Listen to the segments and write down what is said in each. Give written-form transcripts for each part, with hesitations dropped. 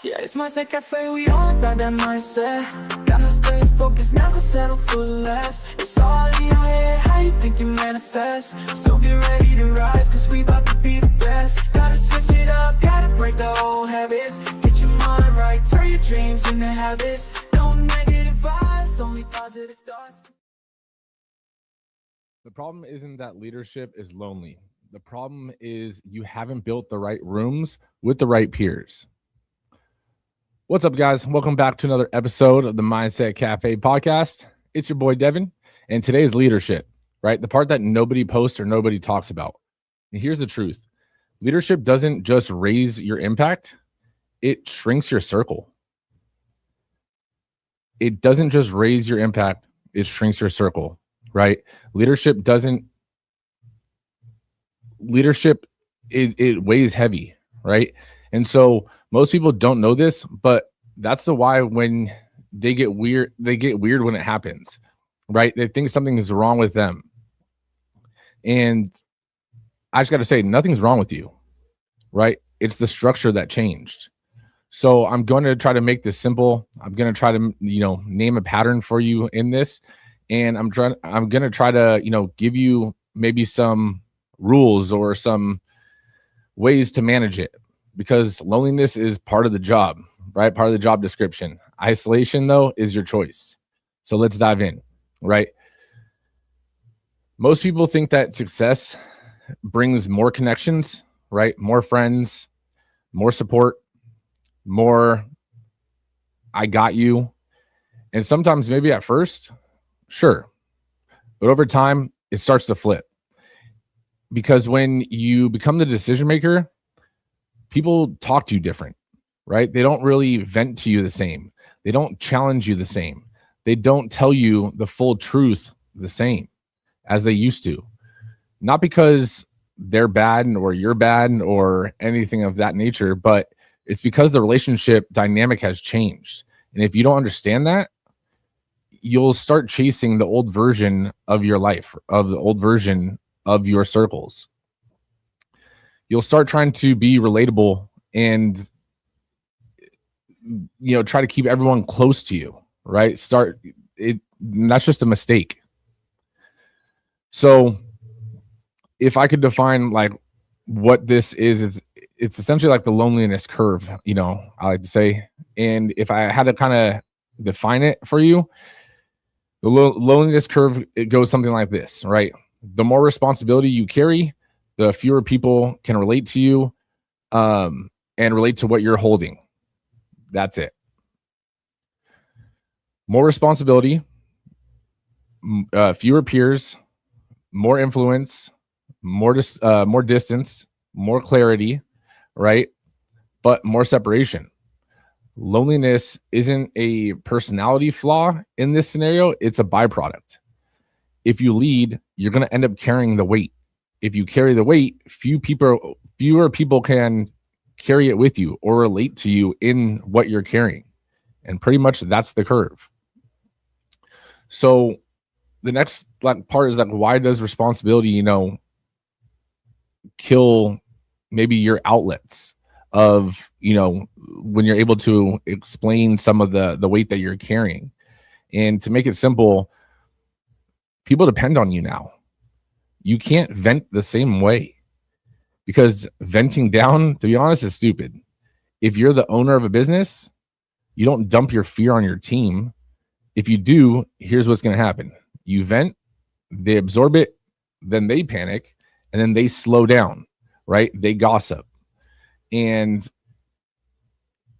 Yeah, it's mindset cafe, we all got that mindset. Gotta stay focused, never settle for less. It's all in your head, how you think you manifest. So get ready to rise, cause we about to be the best. Gotta switch it up, gotta break the old habits. Get your mind right, turn your dreams into habits. No negative vibes, only positive thoughts. The problem isn't that leadership is lonely. The problem is you haven't built the right rooms with the right peers. What's up, guys? Welcome back to another episode of the Mindset Cafe podcast. It's your boy, Devin, and today's leadership, right? The part that nobody posts or nobody talks about. And here's the truth. Leadership doesn't just raise your impact, it shrinks your circle. It doesn't just raise your impact, it shrinks your circle, right? Leadership, it weighs heavy, right? And so most people don't know this, but that's the why when they get weird when it happens, right? They think something is wrong with them. And I just got to say, nothing's wrong with you, right? It's the structure that changed. So I'm going to try to make this simple. I'm going to try to, name a pattern for you in this. And I'm going to try to, give you maybe some rules or some ways to manage it, because loneliness is part of the job, right? Part of the job description. Isolation, though, is your choice. So let's dive in, right? Most people think that success brings more connections, right? More friends, more support, more I got you. And sometimes maybe at first, sure. But over time, it starts to flip. Because when you become the decision maker, people talk to you different, right? They don't really vent to you the same. They don't challenge you the same. They don't tell you the full truth the same as they used to. Not because they're bad or you're bad or anything of that nature, but it's because the relationship dynamic has changed. And if you don't understand that, you'll start chasing the old version of your life, of the old version of your circles. You'll start trying to be relatable and, try to keep everyone close to you, right? That's just a mistake. So if I could define like what this is, it's essentially like the loneliness curve, I like to say. And if I had to kind of define it for you, the loneliness curve, it goes something like this, right? The more responsibility you carry, the fewer people can relate to you and relate to what you're holding. That's it. More responsibility, fewer peers, more influence, more distance, more clarity, right? But more separation. Loneliness isn't a personality flaw in this scenario. It's a byproduct. If you lead, you're going to end up carrying the weight. If you carry the weight, fewer people can carry it with you or relate to you in what you're carrying. And pretty much that's the curve. So the next part is why does responsibility, kill maybe your outlets of, when you're able to explain some of the weight that you're carrying. And to make it simple, people depend on you now. You can't vent the same way, because venting down, to be honest, is stupid. If you're the owner of a business, you don't dump your fear on your team. If you do, here's what's going to happen. You vent, they absorb it, then they panic, and then they slow down, right? They gossip. And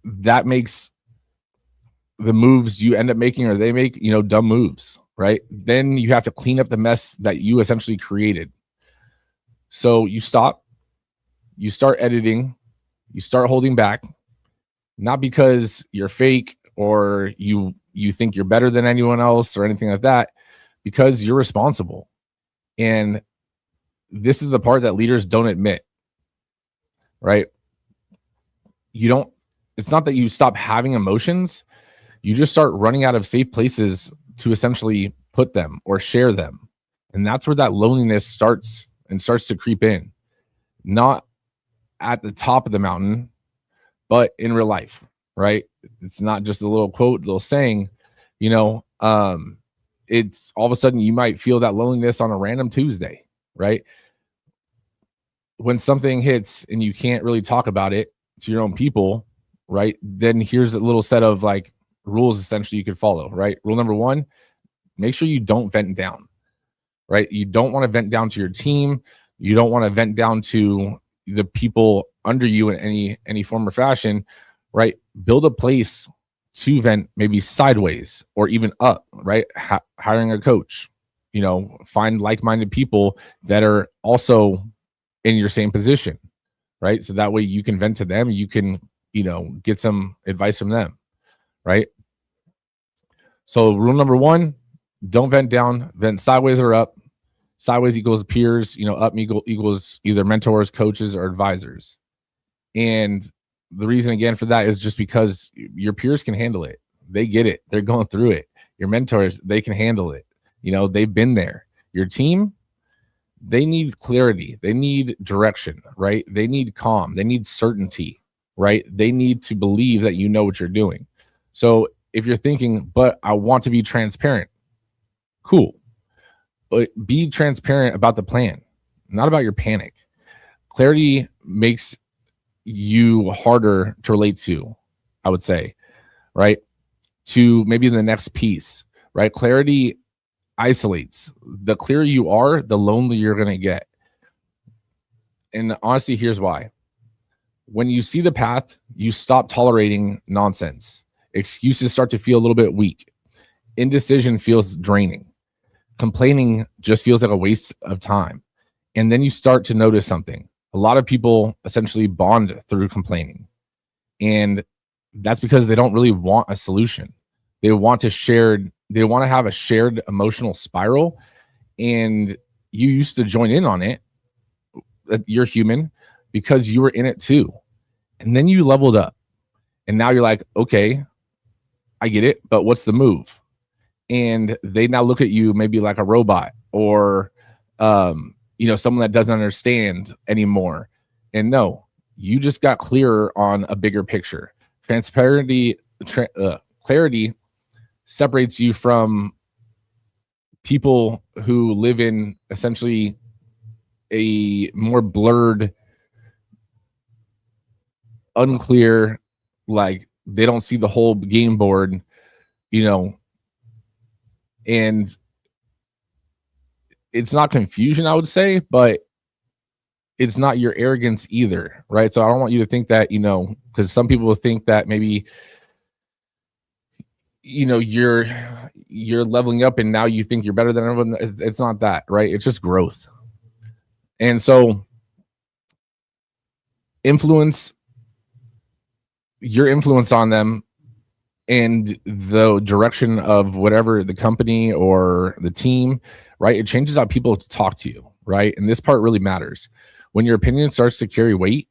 that makes the moves you end up making, or they make, dumb moves, right? Then you have to clean up the mess that you essentially created. So you stop, you start editing, you start holding back, not because you're fake or you think you're better than anyone else or anything like that, because you're responsible. And this is the part that leaders don't admit, right? It's not that you stop having emotions. You just start running out of safe places to essentially put them or share them. And that's where that loneliness starts to creep in. Not at the top of the mountain, but in real life, right? It's not just a little quote, little saying, you know, it's all of a sudden you might feel that loneliness on a random Tuesday, right? When something hits and you can't really talk about it to your own people, right? Then here's a little set of like rules essentially you could follow, right? Rule number one, make sure you don't vent down, right? You don't want to vent down to your team. You don't want to vent down to the people under you in any form or fashion, right? Build a place to vent, maybe sideways or even up, right? Hiring a coach, you know, find like-minded people that are also in your same position, right? So that way you can vent to them, you can, you know, get some advice from them, right? So rule number one, don't vent down, vent sideways or up. Sideways equals peers, you know, up equals either mentors, coaches, or advisors. And the reason again for that is just because your peers can handle it. They get it. They're going through it. Your mentors, they can handle it. You know, they've been there. Your team, they need clarity. They need direction, right? They need calm. They need certainty, right? They need to believe that you know what you're doing. So if you're thinking, but I want to be transparent, cool. But be transparent about the plan, not about your panic. Clarity makes you harder to relate to, I would say, right? To maybe the next piece, right? Clarity isolates. The clearer you are, the lonelier you're going to get. And honestly, here's why. When you see the path, you stop tolerating nonsense. Excuses start to feel a little bit weak. Indecision feels draining. Complaining just feels like a waste of time. And then you start to notice something. A lot of people essentially bond through complaining. And that's because they don't really want a solution. They want to have a shared emotional spiral. And you used to join in on it. You're human because you were in it too. And then you leveled up. And now you're like, okay, I get it, but what's the move? And they now look at you maybe like a robot or, you know, someone that doesn't understand anymore. And no, you just got clearer on a bigger picture. Clarity separates you from people who live in essentially a more blurred, unclear, like they don't see the whole game board, you know, and it's not confusion, I would say, but it's not your arrogance either, right? So I don't want you to think that, you know, because some people think that maybe, you know, you're leveling up and now you think you're better than everyone. It's not that, right? It's just growth. And so your influence on them and the direction of whatever the company or the team, right? It changes how people talk to you, right? And this part really matters. When your opinion starts to carry weight,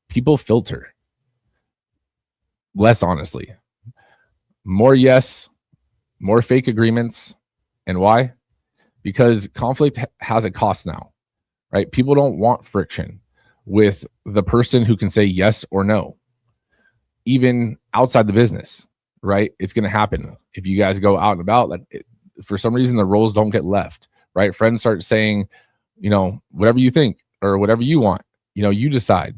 people filter less honestly. More yes, more fake agreements. And why? Because conflict has a cost now, right? People don't want friction with the person who can say yes or no, even outside the business, right? It's going to happen if you guys go out and about. Like for some reason, the roles don't get left, right? Friends start saying, you know, whatever you think or whatever you want, you know, you decide,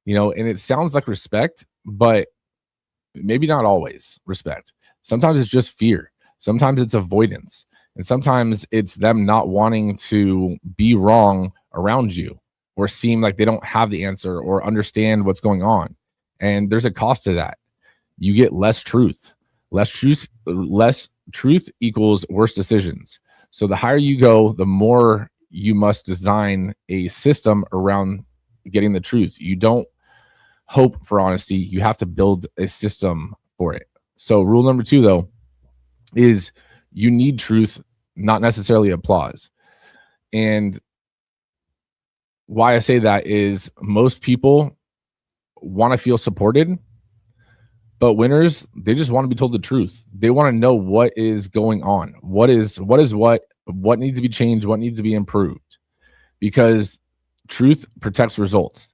you know, and it sounds like respect, but maybe not always respect. Sometimes it's just fear. Sometimes it's avoidance. And sometimes it's them not wanting to be wrong around you or seem like they don't have the answer or understand what's going on. And there's a cost to that. You get less truth. Less truth equals worse decisions. So the higher you go, the more you must design a system around getting the truth. You don't hope for honesty. You have to build a system for it. So rule number 2, though, is you need truth, not necessarily applause. And why I say that is most people want to feel supported, but winners, they just want to be told the truth. They want to know what is going on. What needs to be changed, what needs to be improved. Because truth protects results.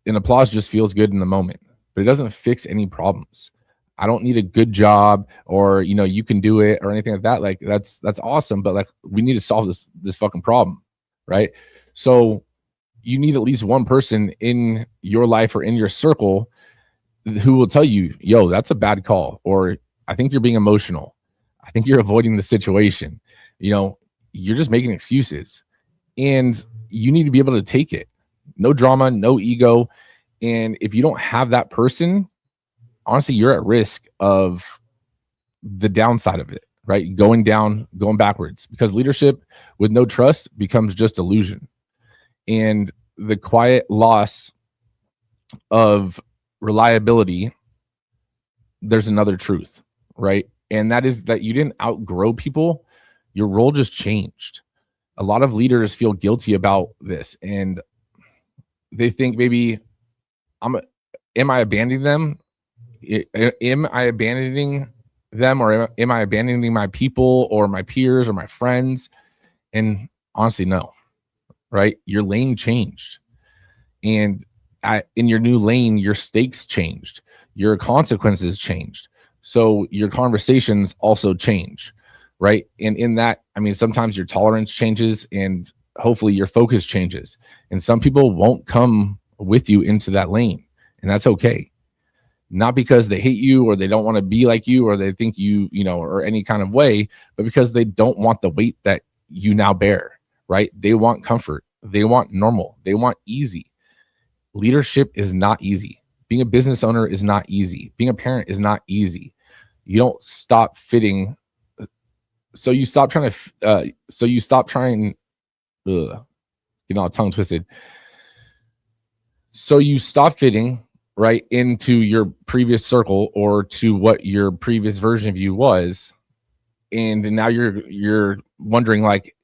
And applause just feels good in the moment, but it doesn't fix any problems. I don't need a good job or, you can do it or anything like that. Like that's awesome, but like we need to solve this fucking problem, right? So you need at least one person in your life or in your circle who will tell you, yo, that's a bad call, or I think you're being emotional. I think you're avoiding the situation. You're just making excuses, and you need to be able to take it. No drama, no ego. And if you don't have that person, honestly, you're at risk of the downside of it, right? Going down, going backwards, because leadership with no trust becomes just illusion. And the quiet loss of reliability, there's another truth, right? And that is that you didn't outgrow people, your role just changed. A lot of leaders feel guilty about this, and they think maybe am I abandoning them? Am I abandoning them, or am I abandoning my people or my peers or my friends? And honestly, no, right? Your lane changed. And in your new lane, your stakes changed, your consequences changed. So your conversations also change, right? And in that, I mean, sometimes your tolerance changes and hopefully your focus changes. And some people won't come with you into that lane, and that's okay. Not because they hate you or they don't want to be like you or they think you, or any kind of way, but because they don't want the weight that you now bear, right? They want comfort. They want normal. They want easy. Leadership is not easy. Being a business owner is not easy. Being a parent is not easy. You don't stop fitting. So you stop trying tongue twisted. So you stop fitting right into your previous circle or to what your previous version of you was. And now you're wondering, like,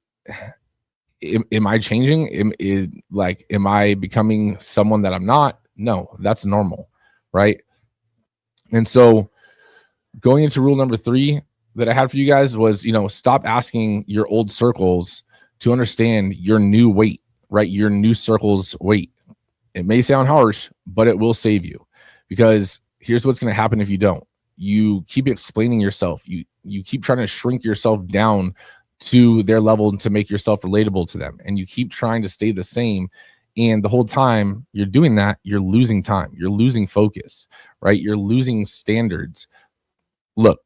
am I changing? Am I becoming someone that I'm not? No, that's normal, right? And so going into rule number 3 that I had for you guys was, stop asking your old circles to understand your new weight, right? Your new circle's weight. It may sound harsh, but it will save you, because here's what's going to happen if you don't. You keep explaining yourself. You keep trying to shrink yourself down to their level to make yourself relatable to them. And you keep trying to stay the same. And the whole time you're doing that, you're losing time. You're losing focus, right? You're losing standards. Look,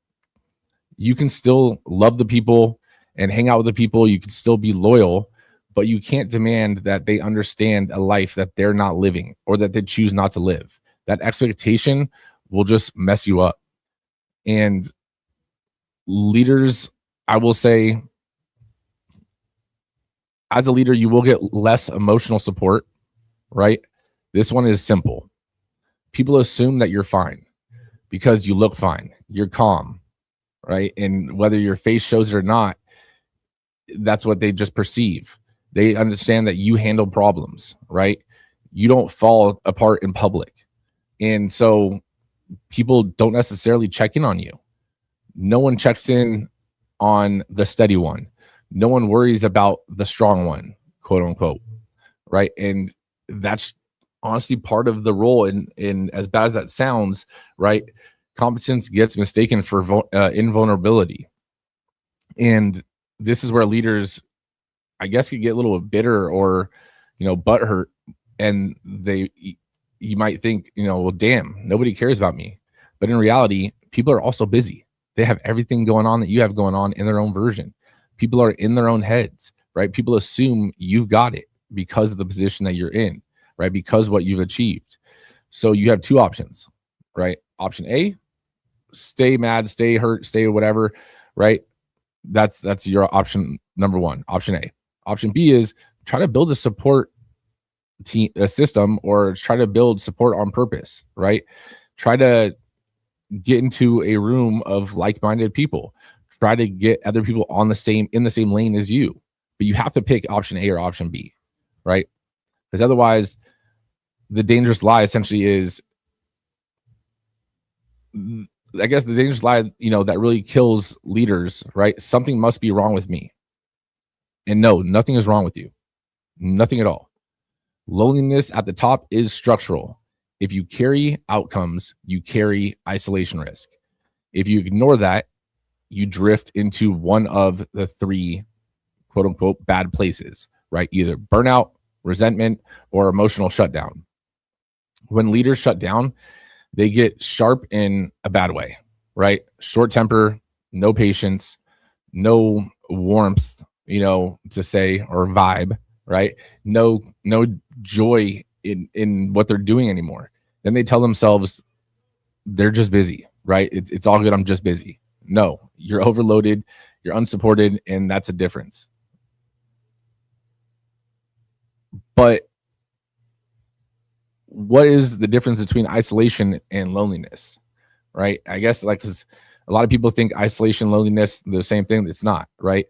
you can still love the people and hang out with the people. You can still be loyal, but you can't demand that they understand a life that they're not living or that they choose not to live. That expectation will just mess you up. And leaders, I will say, as a leader, you will get less emotional support, right? This one is simple. People assume that you're fine because you look fine. You're calm, right? And whether your face shows it or not, that's what they just perceive. They understand that you handle problems, right? You don't fall apart in public. And so people don't necessarily check in on you. No one checks in on the steady one. No one worries about the strong one, quote unquote, right? And that's honestly part of the role. And as bad as that sounds, right, competence gets mistaken for invulnerability. And this is where leaders, I guess, could get a little bitter or, butthurt, and you might think, well, damn, nobody cares about me. But in reality, people are also busy. They have everything going on that you have going on in their own version. People are in their own heads, right? People assume you've got it because of the position that you're in, right? Because what you've achieved. So you have 2 options, right? Option A, stay mad, stay hurt, stay whatever, right? That's your option number 1, option A. Option B is try to build a support team, a system, or try to build support on purpose, right? Try to get into a room of like-minded people. Try to get other people in the same lane as you. But you have to pick option A or option B, right? Because otherwise, the dangerous lie essentially is, I guess the dangerous lie, that really kills leaders, right? Something must be wrong with me. And no, nothing is wrong with you. Nothing at all. Loneliness at the top is structural. If you carry outcomes, you carry isolation risk. If you ignore that, you drift into one of the three quote unquote bad places, right? Either burnout, resentment, or emotional shutdown. When leaders shut down, they get sharp in a bad way, right? Short temper, no patience, no warmth, to say, or vibe, right? No joy in what they're doing anymore. Then they tell themselves they're just busy, right? It's all good. I'm just busy. No, you're overloaded, you're unsupported, and that's a difference. But what is the difference between isolation and loneliness, right? I guess because a lot of people think isolation, loneliness, the same thing. It's not, right?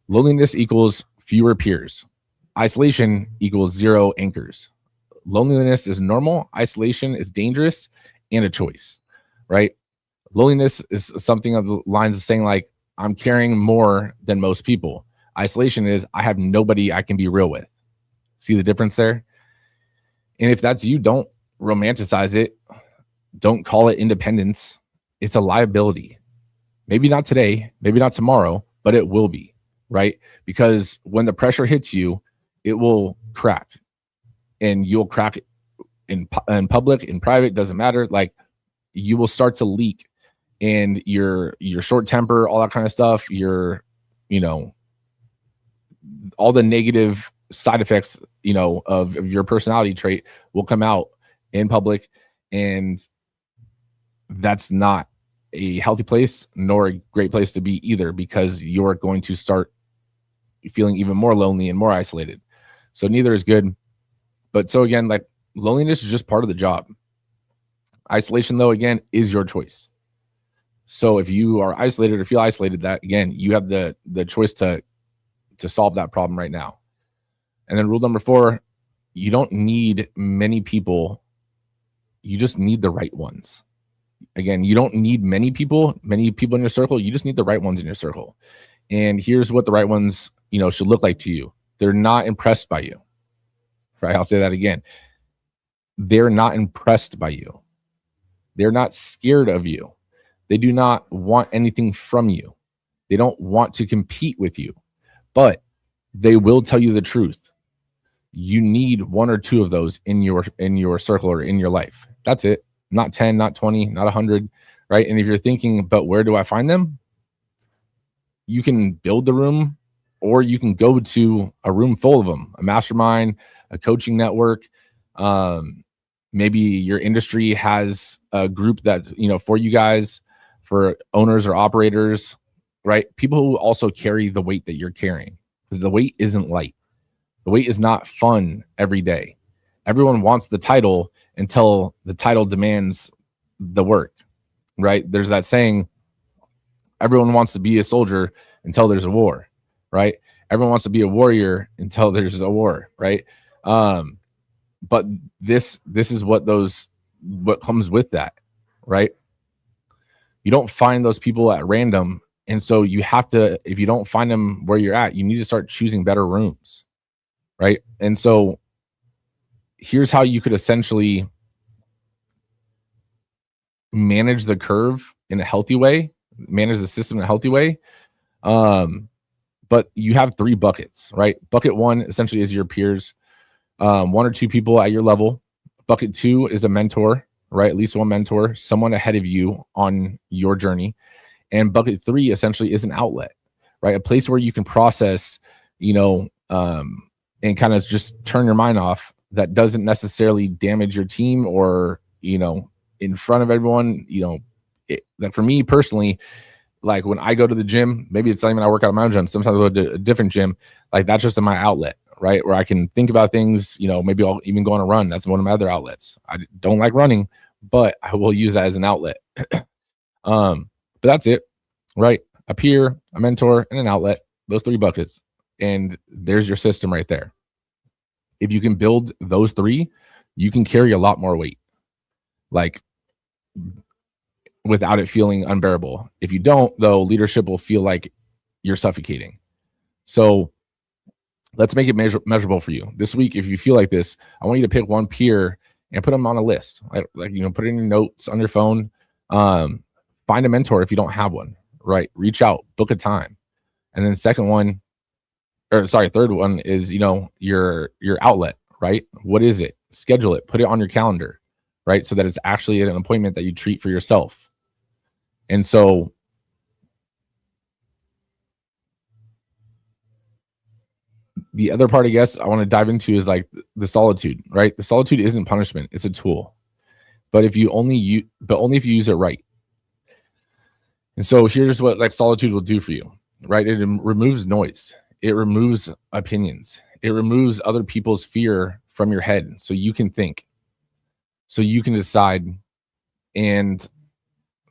Loneliness equals fewer peers. Isolation equals zero anchors. Loneliness is normal. Isolation is dangerous and a choice, right? Loneliness is something of the lines of saying like, I'm carrying more than most people. Isolation is I have nobody I can be real with. See the difference there? And if that's you, don't romanticize it. Don't call it independence. It's a liability. Maybe not today, maybe not tomorrow, but it will be, right? Because when the pressure hits you, it will crack. And you'll crack in public, in private, doesn't matter. Like you will start to leak, and your short temper, all that kind of stuff, all the negative side effects, of your personality trait will come out in public. And that's not a healthy place, nor a great place to be either, because you're going to start feeling even more lonely and more isolated. So neither is good. But so again, like loneliness is just part of the job. Isolation, though, again, is your choice. So if you are isolated or feel isolated, that again, you have the choice to solve that problem right now. And then rule number 4, you don't need many people. You just need the right ones. Again, you don't need many people in your circle. You just need the right ones in your circle. And here's what the right ones, should look like to you. They're not impressed by you. Right? I'll say that again. They're not impressed by you. They're not scared of you. They do not want anything from you. They don't want to compete with you, but they will tell you the truth. You need 1 or 2 of those in your circle or in your life. That's it. Not 10, not 20, not 100, right? And if you're thinking, but where do I find them? You can build the room, or you can go to a room full of them, a mastermind, a coaching network. Maybe your industry has a group that, for you guys, for owners or operators, right? People who also carry the weight that you're carrying, because the weight isn't light. The weight is not fun every day. Everyone wants the title until the title demands the work, right? There's that saying, everyone wants to be a soldier until there's a war, right? Everyone wants to be a warrior until there's a war, right? But this is what comes with that, right? You don't find those people at random. And so you have to, if you don't find them where you're at, you need to start choosing better rooms, right? And so here's how you could essentially manage the curve in a healthy way, manage the system in a healthy way. But you have 3 buckets, right? Bucket 1 essentially is your peers, 1 or 2 people at your level. Bucket 2 is a mentor, right? At least one mentor, someone ahead of you on your journey. And bucket 3 essentially is an outlet, right? A place where you can process, and kind of just turn your mind off, that doesn't necessarily damage your team or, in front of everyone, that for me personally, like when I go to the gym, maybe it's not even I work out at my own gym. Sometimes I go to a different gym. Like that's just in my outlet, right? Where I can think about things, maybe I'll even go on a run. That's one of my other outlets. I don't like running, but I will use that as an outlet. But that's it, right? A peer, a mentor, and an outlet, those 3 buckets. And there's your system right there. If you can build those 3, you can carry a lot more weight, like without it feeling unbearable. If you don't, though, leadership will feel like you're suffocating. So let's make it measurable for you. This week, if you feel like this, I want you to pick one peer and put them on a list. Like put it in your notes on your phone. Find a mentor if you don't have one, right? Reach out, book a time. And then third one is, your outlet, right? What is it? Schedule it, put it on your calendar, right? So that it's actually an appointment that you treat for yourself. And so the other part, I guess, I want to dive into is like the solitude, right? The solitude isn't punishment, it's a tool. But if you only use it right. And so here's what like solitude will do for you, right? It removes noise. It removes opinions. It removes other people's fear from your head so you can think, so you can decide, and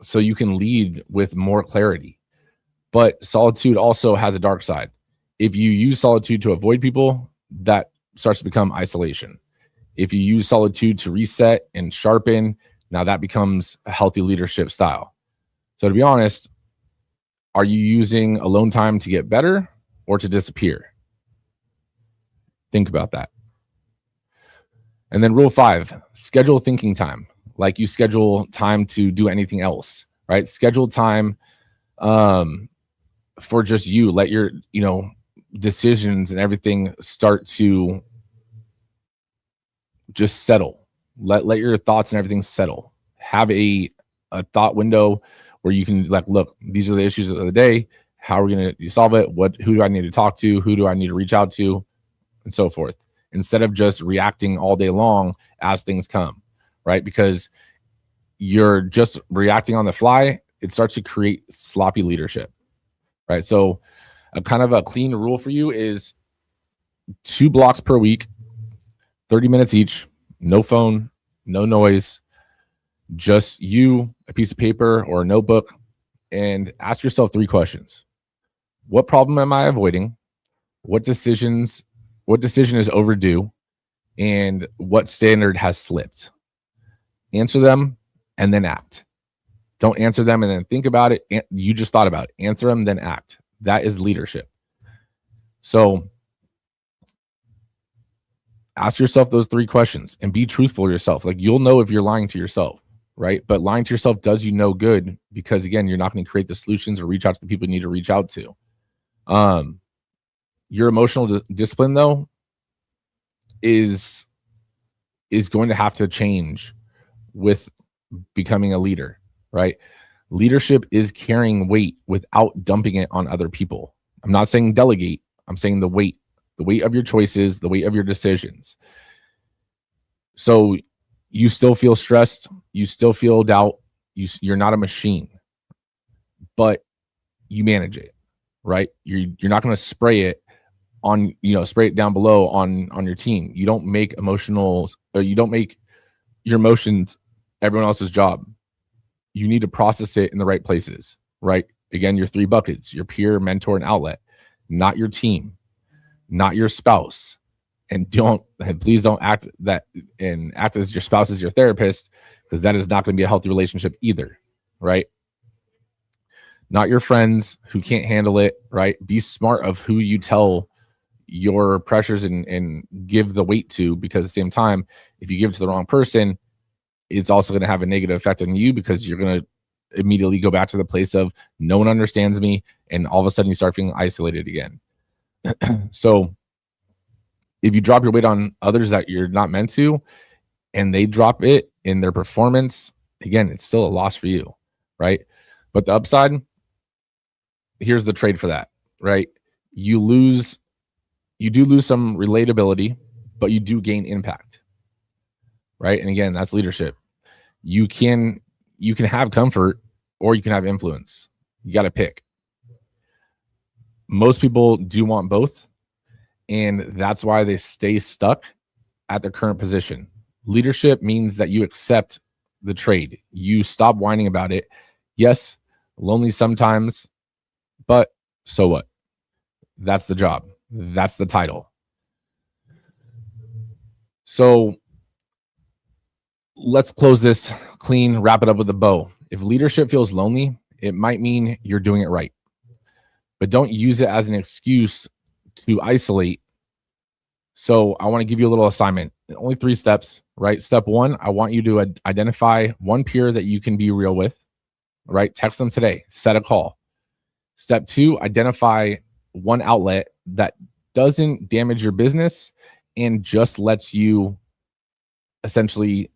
so you can lead with more clarity. But solitude also has a dark side. If you use solitude to avoid people, that starts to become isolation. If you use solitude to reset and sharpen, now that becomes a healthy leadership style. So to be honest, are you using alone time to get better or to disappear? Think about that. And then rule 5, schedule thinking time. Like you schedule time to do anything else, right? Schedule time for just you. Let your, decisions and everything start to just settle. Let your thoughts and everything settle. Have a thought window where you can like, look, these are the issues of the day. How are we going to solve it? Who do I need to talk to? Who do I need to reach out to? And so forth. Instead of just reacting all day long as things come, right? Because you're just reacting on the fly, it starts to create sloppy leadership, right? So a kind of a clean rule for you is 2 blocks per week, 30 minutes each, no phone, no noise, just you, a piece of paper or a notebook, and ask yourself 3 questions. What problem am I avoiding? What decision is overdue? And what standard has slipped? Answer them and then act. Don't answer them and then think about it. You just thought about it. Answer them, then act. That is leadership. So ask yourself those 3 questions and be truthful to yourself. Like you'll know if you're lying to yourself, right? But lying to yourself does you no good because again, you're not going to create the solutions or reach out to the people you need to reach out to. Your emotional discipline though is going to have to change with becoming a leader, right? Leadership is carrying weight without dumping it on other people. I'm not saying delegate. I'm saying the weight of your choices, the weight of your decisions. So you still feel stressed. You still feel doubt. You're not a machine, but you manage it, right? You're not going to spray it on, spray it down below on your team. You don't make you don't make your emotions everyone else's job. You need to process it in the right places, right? Again, your 3 buckets, your peer, mentor, and outlet, not your team, not your spouse. And please don't act as your spouse as your therapist, because that is not going to be a healthy relationship either, right? Not your friends who can't handle it, right? Be smart of who you tell your pressures and give the weight to, because at the same time, if you give it to the wrong person, it's also going to have a negative effect on you because you're going to immediately go back to the place of no one understands me. And all of a sudden you start feeling isolated again. So if you drop your weight on others that you're not meant to, and they drop it in their performance, again, it's still a loss for you, right? But the upside, here's the trade for that, right? You do lose some relatability, but you do gain impact, right? And again, that's leadership. You can have comfort or you can have influence. You got to pick. Most people do want both, and that's why they stay stuck at their current position. Leadership means that you accept the trade. You stop whining about it. Yes, lonely sometimes, but so what? That's the job. That's the title. So let's close this clean, wrap it up with a bow. If leadership feels lonely, it might mean you're doing it right. But don't use it as an excuse to isolate. So I want to give you a little assignment. only 3 steps, right? Step 1, I want you to identify one peer that you can be real with, right? Text them today, set a call. Step 2, identify one outlet that doesn't damage your business and just lets you essentially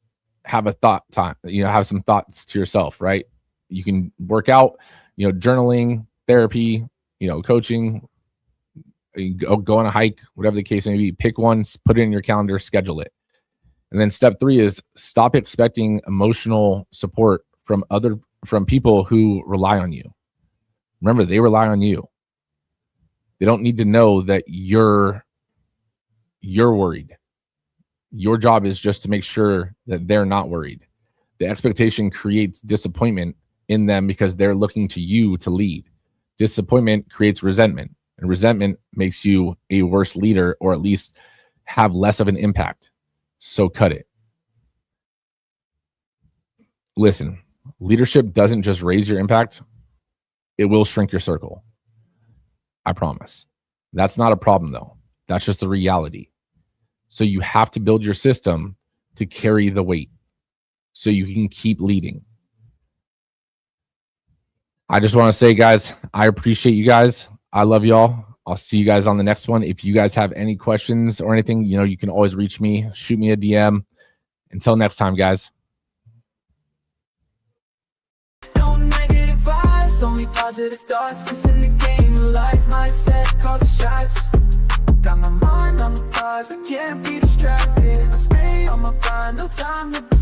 have a thought time, have some thoughts to yourself, right? You can work out, journaling, therapy, coaching, go on a hike, whatever the case may be. Pick one, put it in your calendar, schedule it. And then step 3 is stop expecting emotional support from people who rely on you. Remember, they rely on you. They don't need to know that you're worried. Your job is just to make sure that they're not worried. The expectation creates disappointment in them because they're looking to you to lead. Disappointment creates resentment, and resentment makes you a worse leader, or at least have less of an impact. So cut it. Listen, leadership doesn't just raise your impact, it will shrink your circle. I promise. That's not a problem though. That's just the reality. So you have to build your system to carry the weight so you can keep leading. I just want to say, guys, I appreciate you guys. I love y'all. I'll see you guys on the next one. If you guys have any questions or anything, you can always reach me, shoot me a DM. Until next time, guys. No negative vibes, only positive thoughts. 'Cause in the game of life, mindset calls the shots. Got my mind on the prize, I can't be distracted. I stay on my grind, no time to